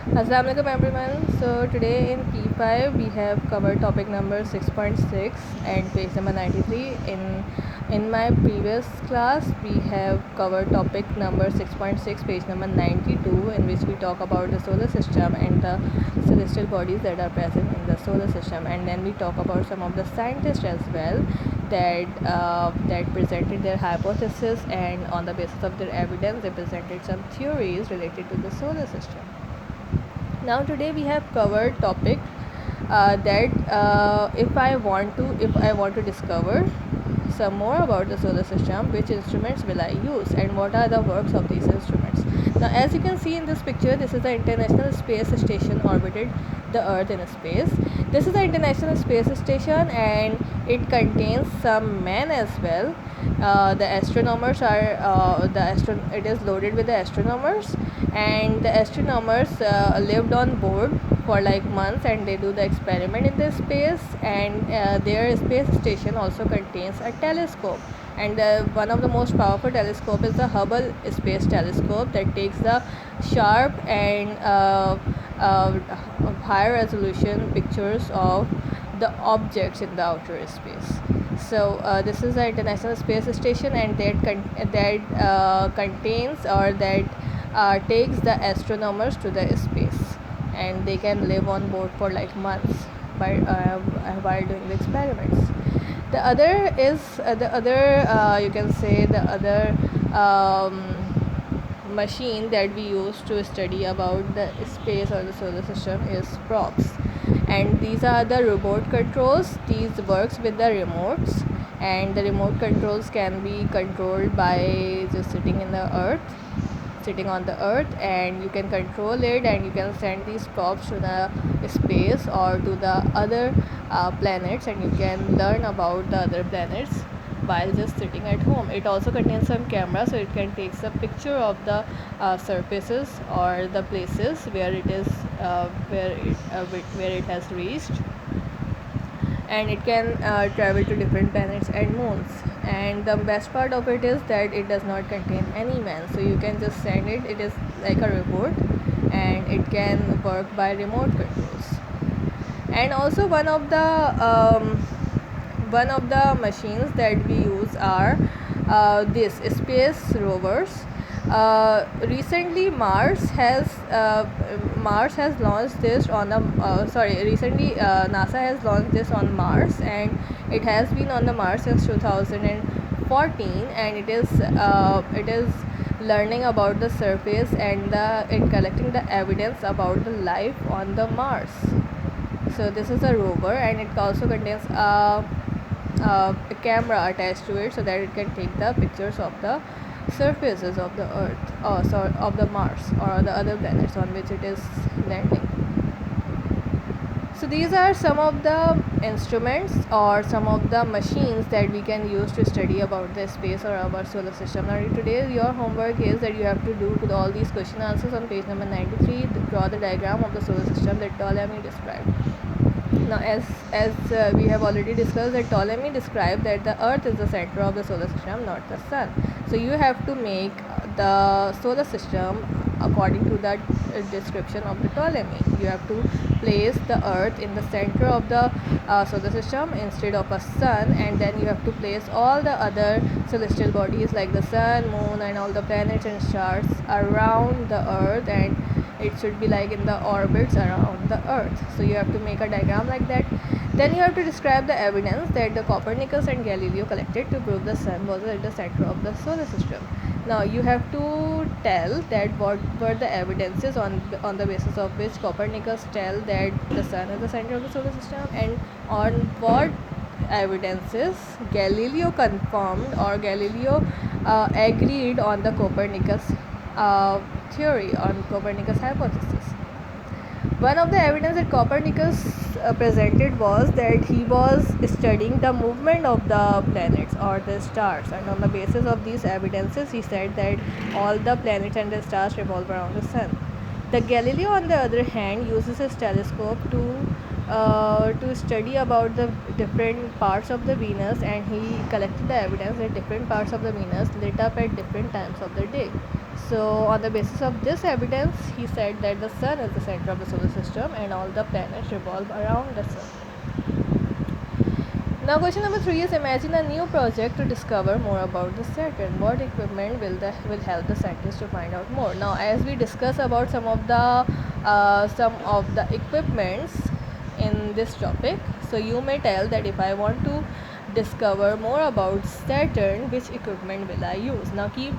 Assalamualaikum everyone. So today in P5 we have covered topic number 6.6 and page number 93. In my previous class we have covered topic number 6.6 page number 92, in which we talk about the solar system and the celestial bodies that are present in the solar system, and then we talk about some of the scientists as well that presented their hypothesis, and on the basis of their evidence they presented some theories related to the solar system. Now today we have covered topic that if I want to discover some more about the solar system, which instruments will I use and what are the works of these instruments. Now as you can see in this picture, this is the International Space Station orbited the Earth in space. This is the International Space Station and it contains some men as well. The astronomers are it is loaded with the astronomers, and the astronomers lived on board for like months, and they do the experiment in the space, and their space station also contains a telescope, and one of the most powerful telescope is the Hubble Space Telescope that takes the sharp and high resolution pictures of the objects in the outer space. So this is the International Space Station, and that contains or that takes the astronomers to the space, and they can live on board for like months while doing the experiments. The other is the other you can say the other machine that we use to study about the space or the solar system is props, and these are the remote controls. These works with the remotes, and the remote controls can be controlled by just sitting on the earth, and you can control it, and you can send these probes to the space or to the other planets, and you can learn about the other planets while just sitting at home. It also contains some camera, so it can take a picture of the surfaces or the places where it is where it has reached, and it can travel to different planets and moons. And the best part of it is that it does not contain any man, so you can just send it. It is like a robot, and it can work by remote controls. And also one of the machines that we use are this space rovers. Recently Mars has launched this on the recently NASA has launched this on Mars, and it has been on the Mars since 2014, and it is learning about the surface and collecting the evidence about the life on the Mars. So this is a rover, and it also contains a camera attached to it, so that it can take the pictures of the surfaces of the Earth, of the Mars or the other planets on which it is landing. So these are some of the instruments or some of the machines that we can use to study about the space or our solar system. Now today your homework is that you have to do all these question answers on page number 93. Draw the diagram of the solar system that Ptolemy described. Now as we have already discussed, that Ptolemy described that the Earth is the center of the solar system, not the sun. So you have to make the solar system according to that description of the Ptolemy. You have to place the Earth in the center of the solar system instead of a sun, and then you have to place all the other celestial bodies like the sun, moon, and all the planets and stars around the Earth, and it should be like in the orbits around the Earth. So you have to make a diagram like that. Then you have to describe the evidence that the Copernicus and Galileo collected to prove the sun was at the center of the solar system. Now you have to tell that what were the evidences on the basis of which Copernicus tell that the sun is the center of the solar system, and on what evidences Galileo confirmed or Galileo agreed on the Copernicus theory, on Copernicus hypothesis. One of the evidence that Copernicus presented was that he was studying the movement of the planets or the stars, and on the basis of these evidences he said that all the planets and the stars revolve around the sun. The Galileo, on the other hand, uses his telescope to study about the different parts of the Venus, and he collected the evidence that different parts of the Venus lit up at different times of the day. So on the basis of this evidence, he said that the sun is the center of the solar system and all the planets revolve around the sun. Now question number 3 is, imagine a new project to discover more about the Saturn. What equipment will help the scientists to find out more? Now as we discuss about some of the equipments in this topic, so you may tell that if I want to discover more about Saturn, which equipment will I use? Now keep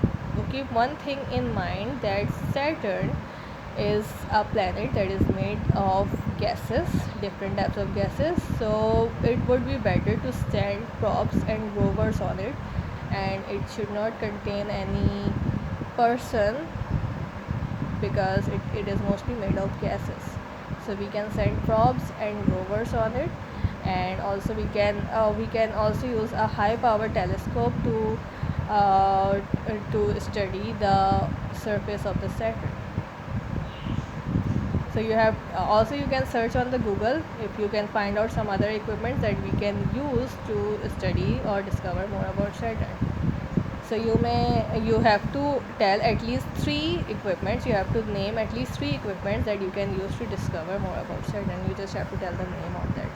one thing in mind, that Saturn is a planet that is made of gases, different types of gases. So it would be better to send probes and rovers on it, and it should not contain any person because it is mostly made of gases. So we can send probes and rovers on it, and also we can also use a high power telescope to study the surface of the Saturn. So you have also you can search on the Google if you can find out some other equipment that we can use to study or discover more about Saturn. So you have to tell at least 3 equipments. You have to name at least 3 equipments that you can use to discover more about Saturn. You just have to tell the name of that.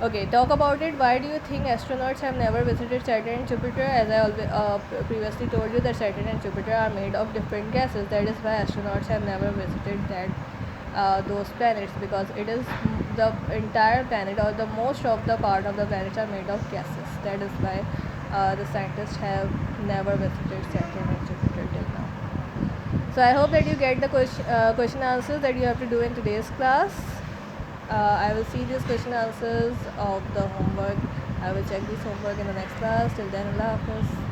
Okay, talk about it. Why do you think astronauts have never visited Saturn and Jupiter? As I previously told you, that Saturn and Jupiter are made of different gases. That is why astronauts have never visited those planets, because it is the entire planet, or the most of the part of the planets are made of gases. That is why the scientists have never visited Saturn and Jupiter till now. So I hope that you get the question answers that you have to do in today's class. I will see these question answers of the homework. I will check this homework in the next class. Till then, Allah Hafiz.